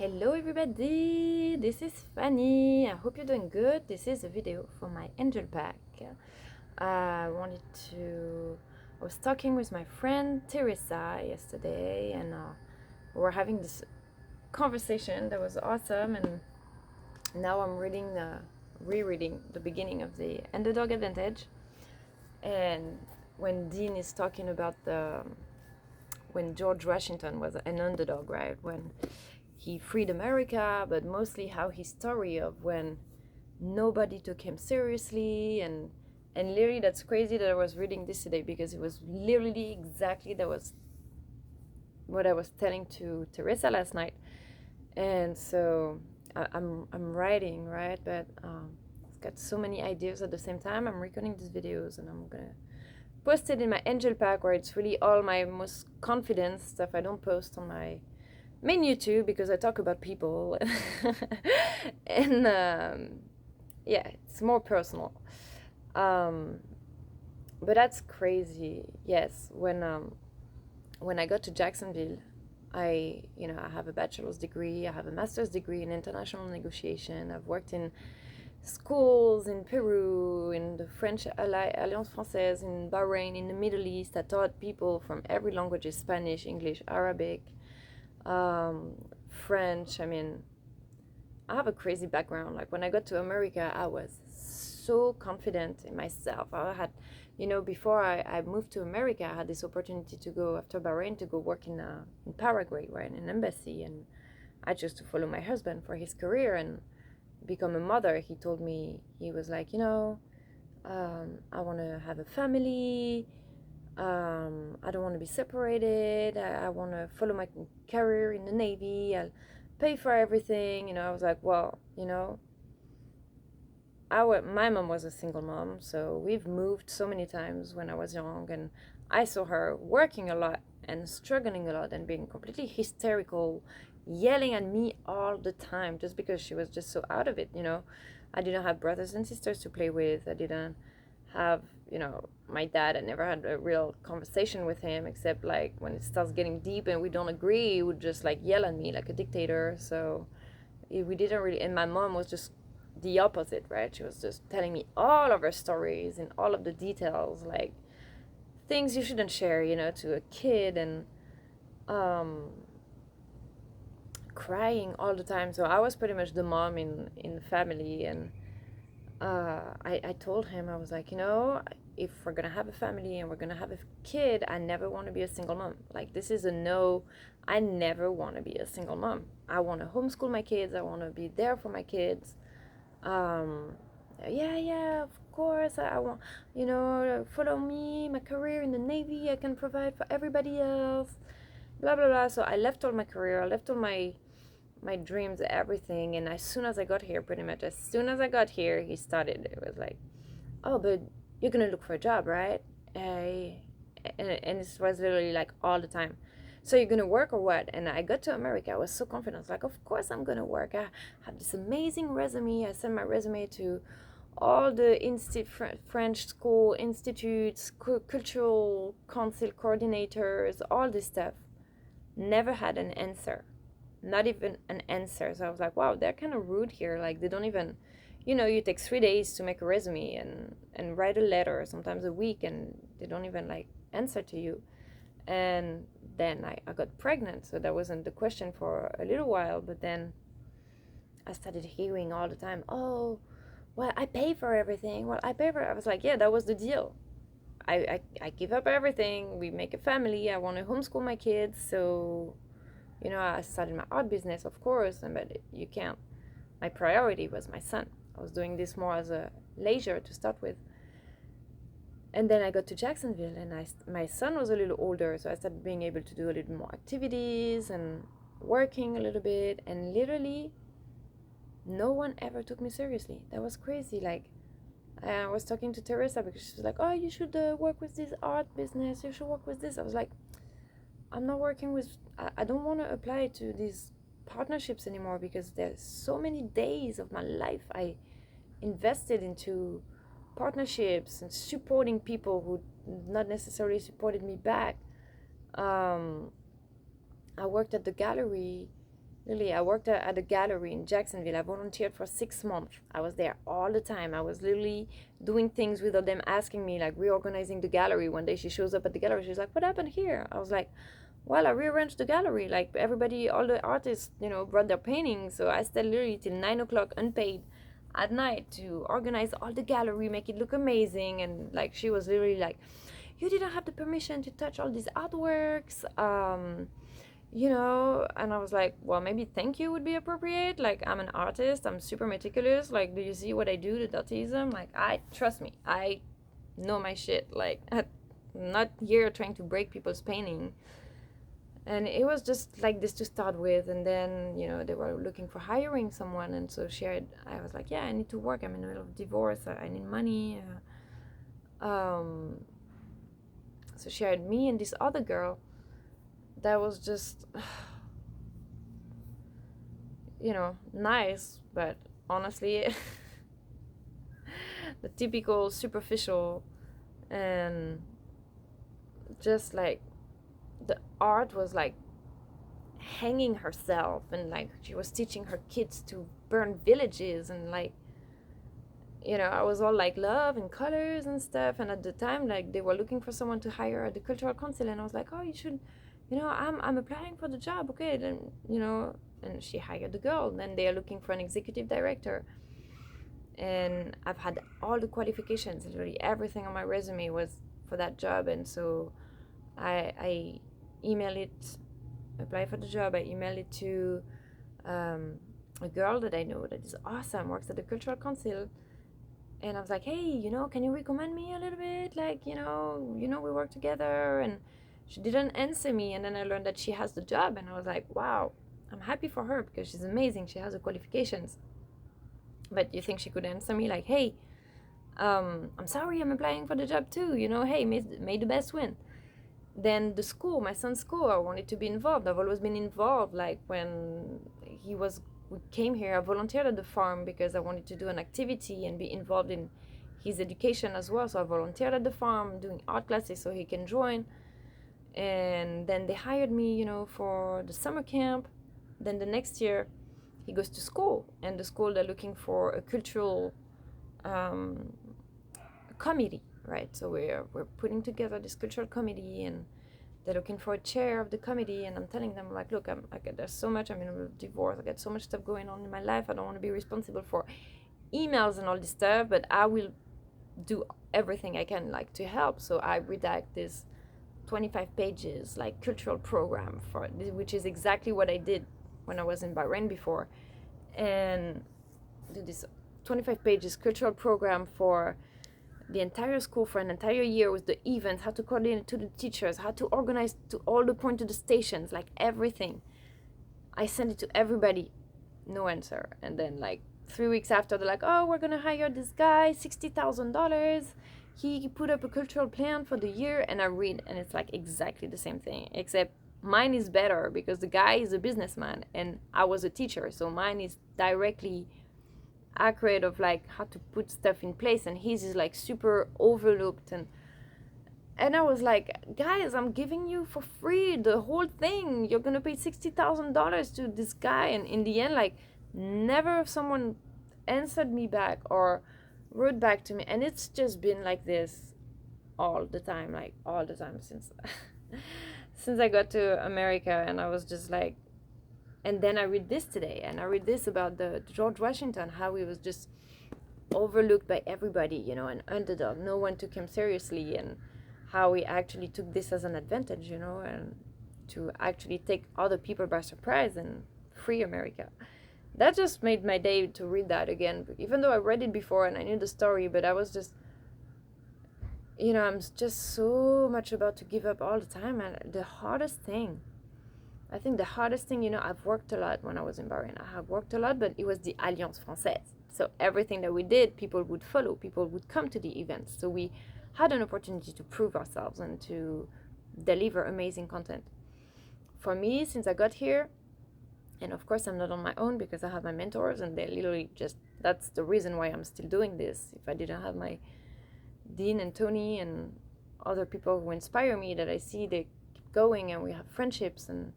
Hello everybody, this is Fanny. I hope you're doing good. This is a video for my angel pack. I wanted to... I was talking with my friend Teresa yesterday and we were having this conversation that was awesome, and now I'm rereading the beginning of the Underdog Advantage, and when Dean is talking about when George Washington was an underdog, right? When he freed America, but mostly how his story of when nobody took him seriously, and literally that's crazy that I was reading this today because it was literally exactly that was what I was telling to Teresa last night. And so I'm writing, right? But I've got so many ideas at the same time. I'm recording these videos and I'm gonna post it in my angel pack, where it's really all my most confident stuff I don't post on my main YouTube because I talk about people and yeah, it's more personal. But that's crazy. Yes, when I got to Jacksonville, I have a bachelor's degree, I have a master's degree in international negotiation. I've worked in schools in Peru, in the French Alliance Française, in Bahrain, in the Middle East. I taught people from every language: Spanish, English, Arabic, French. I mean, I have a crazy background. Like when I got to America, I was so confident in myself. I had, before I moved to America, I had this opportunity to go after Bahrain to go work in Paraguay, right, in an embassy, and I chose to follow my husband for his career and become a mother. He told me, he was like, I want to have a family. I don't want to be separated. I want to follow my career in the Navy. I'll pay for everything. I was like, well, my mom was a single mom, so we've moved so many times when I was young, and I saw her working a lot and struggling a lot and being completely hysterical, yelling at me all the time just because she was just so out of it. I didn't have brothers and sisters to play with. I didn't have, my dad. I never had a real conversation with him, except like when it starts getting deep and we don't agree, he would just like yell at me like a dictator. So we didn't really, and my mom was just the opposite, right? She was just telling me all of her stories and all of the details, like things you shouldn't share, to a kid, and crying all the time. So I was pretty much the mom in the family, and I told him, I was like, if we're gonna have a family and we're gonna have a kid, I never want to be a single mom. Like, this is a no. I never want to be a single mom. I want to homeschool my kids. I want to be there for my kids. Yeah, of course. I want, follow me, my career in the Navy. I can provide for everybody else. Blah blah blah. So I left all my career. I left all my dreams, everything. And as soon as I got here, pretty much as soon as I got here, he started. It was like, oh, but you're gonna look for a job, right? And it was literally like all the time. So you're gonna work or what? And I got to America, I was so confident. I was like, of course I'm gonna work. I have this amazing resume. I sent my resume to all the French school institutes, cultural council coordinators, all this stuff. Never had an answer, not even an answer. So I was like, wow, they're kind of rude here. Like, they don't even, you take 3 days to make a resume and write a letter, sometimes a week, and they don't even like answer to you. And then I got pregnant, so that wasn't the question for a little while. But then I started hearing all the time, oh, well, I pay for everything. Well, I pay for it. I was like, yeah, that was the deal. I give up everything. We make a family. I want to homeschool my kids. So, I started my art business, of course, but you can't. My priority was my son. I was doing this more as a leisure to start with. And then I got to Jacksonville, and my son was a little older, so I started being able to do a little more activities and working a little bit. And literally, no one ever took me seriously. That was crazy. Like, I was talking to Teresa because she was like, oh, you should work with this art business. You should work with this. I was like, I'm not working with, I don't want to apply to these partnerships anymore because there's so many days of my life I invested into partnerships and supporting people who not necessarily supported me back. I worked at the gallery Literally, I worked at a gallery in Jacksonville. I volunteered for 6 months. I was there all the time. I was literally doing things without them asking me, like reorganizing the gallery. One day she shows up at the gallery. She's like, "What happened here?" I was like, "Well, I rearranged the gallery. Like everybody, all the artists, brought their paintings. So I stayed literally till 9 o'clock unpaid at night to organize all the gallery, make it look amazing." And like she was literally like, "You didn't have the permission to touch all these artworks." And I was like, well, maybe thank you would be appropriate. Like, I'm an artist, I'm super meticulous. Like, do you see what I do, the dottism? Like, trust me, I know my shit. Like, I'm not here trying to break people's painting. And it was just like this to start with. And then, they were looking for hiring someone. And so I was like, yeah, I need to work. I'm in the middle of divorce. I need money. So she hired me and this other girl that was just, nice, but honestly, the typical superficial, and just like the art was like hanging herself, and like she was teaching her kids to burn villages, and like, I was all like love and colors and stuff. And at the time, like, they were looking for someone to hire at the cultural council, and I was like, oh, you should, I'm applying for the job. Okay, then, and she hired the girl. Then they are looking for an executive director, and I've had all the qualifications. Literally everything on my resume was for that job. And so I emailed it, apply for the job. I emailed it to a girl that I know that is awesome, works at the cultural council. And I was like, hey, can you recommend me a little bit? Like, we work together. And she didn't answer me. And then I learned that she has the job. And I was like, wow, I'm happy for her because she's amazing. She has the qualifications. But you think she could answer me like, hey, I'm sorry, I'm applying for the job too. Hey, may the best win. Then the school, my son's school, I wanted to be involved. I've always been involved. Like when we came here, I volunteered at the farm because I wanted to do an activity and be involved in his education as well. So I volunteered at the farm doing art classes so he can join. And then they hired me, for the summer camp. Then the next year, he goes to school, and the school, they're looking for a cultural committee, right? So we're putting together this cultural committee, and they're looking for a chair of the committee. And I'm telling them, like, look, there's so much. I'm in a divorce. I got so much stuff going on in my life. I don't want to be responsible for emails and all this stuff, but I will do everything I can, like, to help. So I redact this 25 pages like cultural program for, which is exactly what I did when I was in Bahrain before, and do this 25 pages cultural program for the entire school for an entire year, with the events, how to coordinate to the teachers, how to organize to all the point to the stations, like everything. I sent it to everybody, no answer. And then like 3 weeks after, they're like, oh, we're gonna hire this guy, $60,000. He put up a cultural plan for the year. And I read, and it's like exactly the same thing, except mine is better because the guy is a businessman and I was a teacher, so mine is directly accurate of like how to put stuff in place, and his is like super overlooked. And I was like, guys, I'm giving you for free the whole thing. You're gonna pay $60,000 to this guy. And in the end, like, never someone answered me back or wrote back to me. And it's just been like this all the time, like all the time since since I got to America. And I was just like, and then I read this today, and I read this about the George Washington, how he was just overlooked by everybody, an underdog. No one took him seriously, and how he actually took this as an advantage, and to actually take other people by surprise and free America. That just made my day to read that again, even though I read it before and I knew the story. But I was just, I'm just so much about to give up all the time. And the hardest thing, I think the hardest thing, I've worked a lot when I was in Bahrain. I have worked a lot, but it was the Alliance Française. So everything that we did, people would follow, people would come to the events. So we had an opportunity to prove ourselves and to deliver amazing content. For me, since I got here, and of course I'm not on my own because I have my mentors, and they literally just, that's the reason why I'm still doing this. If I didn't have my Dean and Tony and other people who inspire me, that I see they keep going and we have friendships, and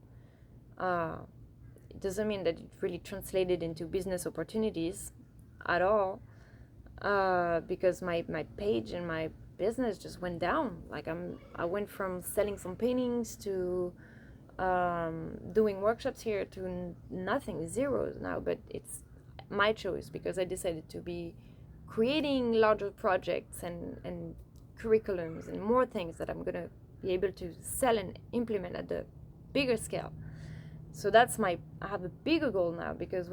it doesn't mean that it really translated into business opportunities at all, because my page and my business just went down. Like I went from selling some paintings to doing workshops here to nothing, zeros now. But it's my choice, because I decided to be creating larger projects and curriculums and more things that I'm gonna be able to sell and implement at the bigger scale. So that's I have a bigger goal now, because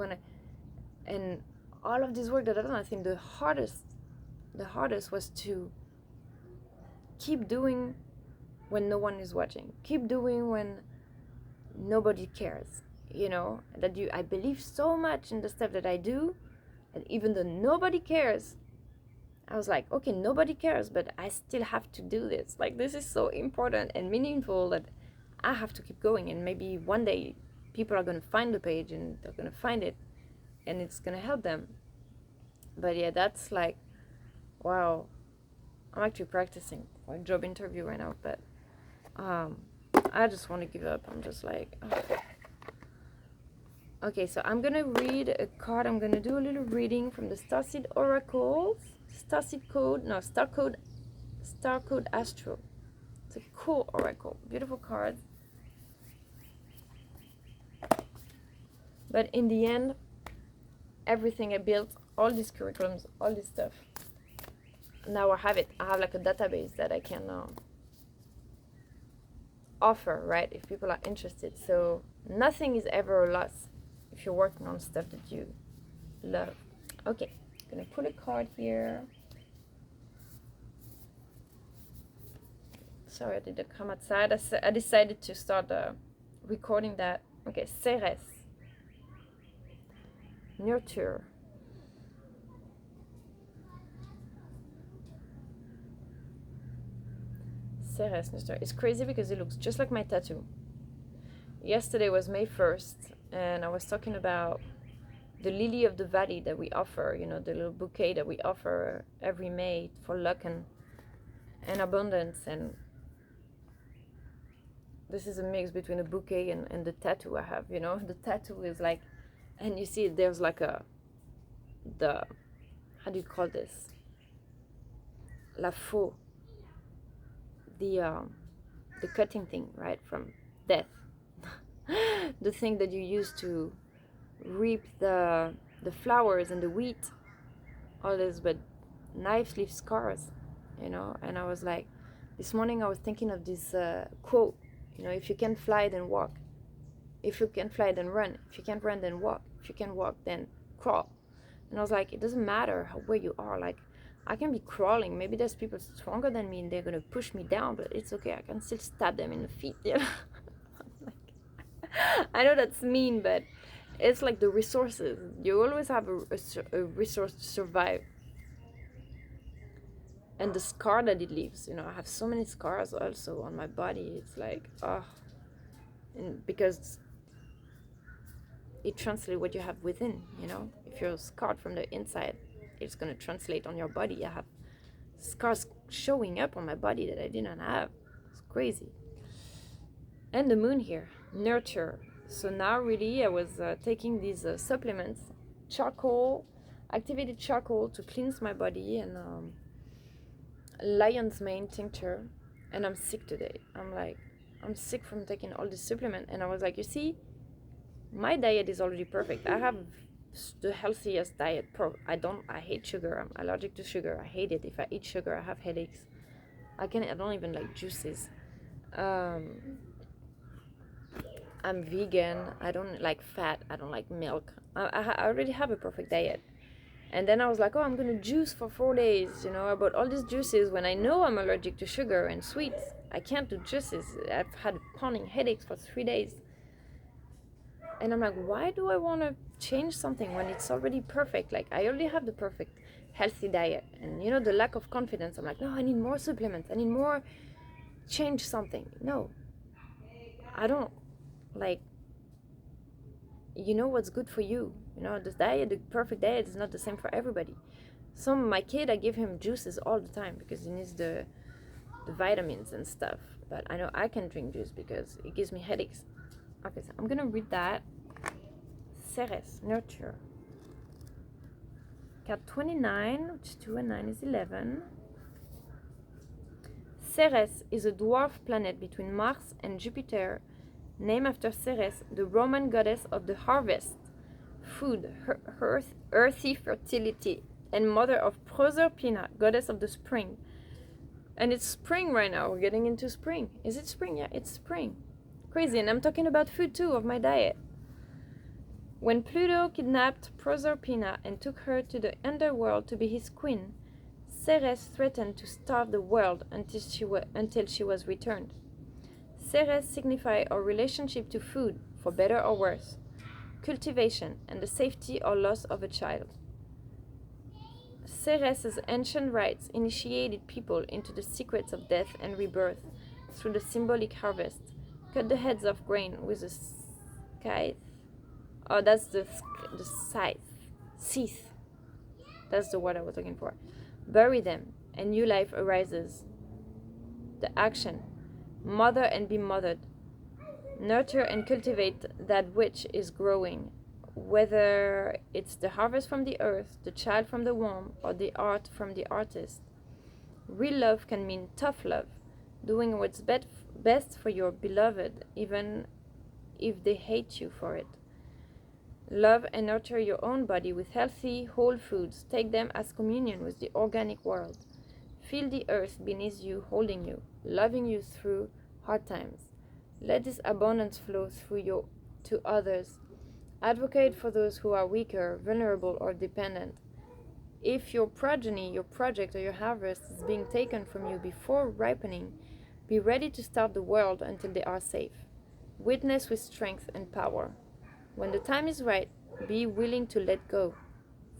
and all of this work that I've done, I think the hardest was to keep doing when no one is watching, keep doing when nobody cares, I believe so much in the stuff that I do, and even though nobody cares, I was like, okay, nobody cares, but I still have to do this. Like, this is so important and meaningful that I have to keep going, and maybe one day people are going to find the page and they're going to find it and it's going to help them. But yeah, that's like, wow, I'm actually practicing for a job interview right now, but I just want to give up. I'm just like, oh. Okay, so I'm gonna read a card. I'm gonna do a little reading from the Starseed Oracle, Star Code Astro. It's a cool oracle, beautiful card. But in the end, everything I built, all these curriculums, all this stuff, now I have it. I have like a database that I can offer, right, if people are interested. So nothing is ever a loss if you're working on stuff that you love. Okay, I'm gonna put a card here. Sorry, I didn't come outside. I decided to start recording that. Okay, Ceres. Nurture. Ceres Nurture. It's crazy because it looks just like my tattoo. Yesterday was May 1st, and I was talking about the lily of the valley that we offer, the little bouquet that we offer every May for luck and abundance. And this is a mix between a bouquet and the tattoo I have, The tattoo is like, and you see there's like how do you call this? La faux. The cutting thing, right, from death. The thing that you use to reap the flowers and the wheat, all this, but knives leave scars, And I was like, this morning I was thinking of this quote, if you can fly, then walk. If you can fly, then run. If you can't run, then walk. If you can walk, then crawl. And I was like, it doesn't matter where you are. Like, I can be crawling. Maybe there's people stronger than me and they're gonna push me down, but it's okay. I can still stab them in the feet. I know that's mean, but it's like the resources. You always have a resource to survive. And the scar that it leaves, I have so many scars also on my body. It's like, and because it translates what you have within, If you're scarred from the inside, it's going to translate on your body. I have scars showing up on my body that I didn't have. It's crazy. And the moon here, nurture. So now really I was taking these supplements, activated charcoal to cleanse my body, and lion's mane tincture. And I'm sick today. I'm sick from taking all this supplement. And I was like, you see, my diet is already perfect. I have the healthiest diet. I hate sugar. I'm allergic to sugar. I hate it. If I eat sugar, I have headaches. I don't even like juices. I'm vegan. I don't like fat. I don't like milk. I already have a perfect diet. And then I was like, I'm gonna juice for 4 days. I bought all these juices when I know I'm allergic to sugar and sweets. I can't do juices. I've had pounding headaches for 3 days. And I'm like, why do I want to change something when it's already perfect? Like, I already have the perfect healthy diet. And the lack of confidence, I'm like, no, I need more supplements. I need more, change something. No, I don't. Like, what's good for you. The perfect diet is not the same for everybody. My kid, I give him juices all the time because he needs the vitamins and stuff. But I know I can drink juice because it gives me headaches. Okay, so I'm gonna read that. Ceres, nurture. Card 29, which is 2 and 9 is 11. Ceres is a dwarf planet between Mars and Jupiter, named after Ceres, the Roman goddess of the harvest, food, earthy fertility, and mother of Proserpina, goddess of the spring. And it's spring right now. We're getting into spring. Is it spring? Yeah, it's spring. Crazy. And I'm talking about food too, of my diet. When Pluto kidnapped Proserpina and took her to the underworld to be his queen, Ceres threatened to starve the world until she was returned. Ceres signifies our relationship to food, for better or worse, cultivation, and the safety or loss of a child. Ceres' ancient rites initiated people into the secrets of death and rebirth through the symbolic harvest. Cut the heads of grain with a scythe. Oh, that's the scythe. Scythe. That's the word I was looking for. Bury them, and new life arises. The action. Mother and be mothered. Nurture and cultivate that which is growing, whether it's the harvest from the earth, the child from the womb, or the art from the artist. Real love can mean tough love, doing what's best for your beloved, even if they hate you for it. Love and nurture your own body with healthy, whole foods. Take them as communion with the organic world. Feel the earth beneath you, holding you, loving you through hard times. Let this abundance flow through you to others. Advocate for those who are weaker, vulnerable, or dependent. If your progeny, your project, or your harvest is being taken from you before ripening, be ready to starve the world until they are safe. Witness with strength and power. When the time is right, be willing to let go.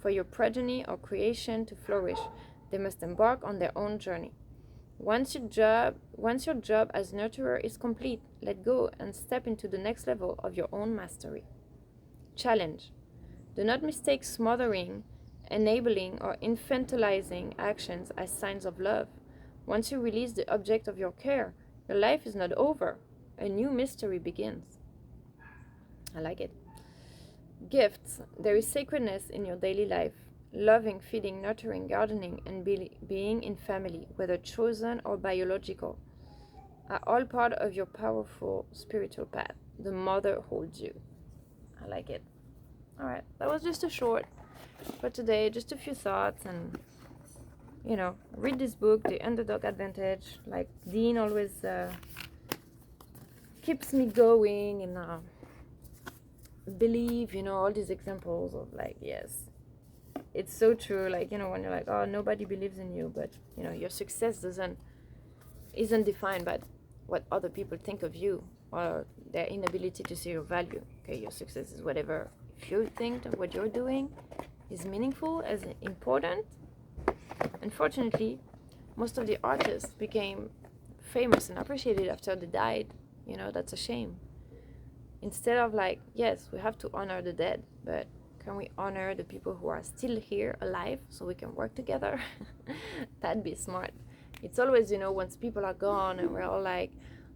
For your progeny or creation to flourish, they must embark on their own journey. Once your job as nurturer is complete, let go and step into the next level of your own mastery. Challenge. Do not mistake smothering, enabling, or infantilizing actions as signs of love. Once you release the object of your care, your life is not over. A new mystery begins. I like it. Gifts. There is sacredness in your daily life. Loving, feeding, nurturing, gardening, and being in family, whether chosen or biological, are all part of your powerful spiritual path. The mother holds you. I like it. Alright, that was just a short for today, just a few thoughts, and read this book, The Underdog Advantage. Like Dean always keeps me going, and believe, all these examples of yes, it's so true. When you're like, oh, nobody believes in you, but your success isn't defined by what other people think of you or their inability to see your value. Okay, your success is whatever. If you think that what you're doing is meaningful, as important. Unfortunately, most of the artists became famous and appreciated after they died. That's a shame. Instead of yes, we have to honor the dead, but can we honor the people who are still here alive so we can work together? That'd be smart. It's always, once people are gone and we're all like,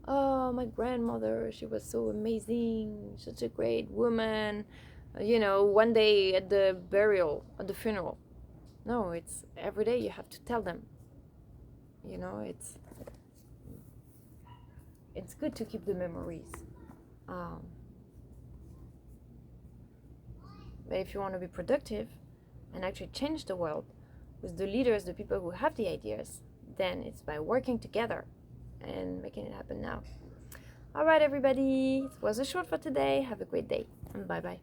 oh, my grandmother, she was so amazing, such a great woman, one day at the burial, at the funeral. No, it's every day you have to tell them. It's good to keep the memories. But if you want to be productive and actually change the world with the leaders, the people who have the ideas, then it's by working together and making it happen now. All right, everybody. It was a short for today. Have a great day, and bye-bye.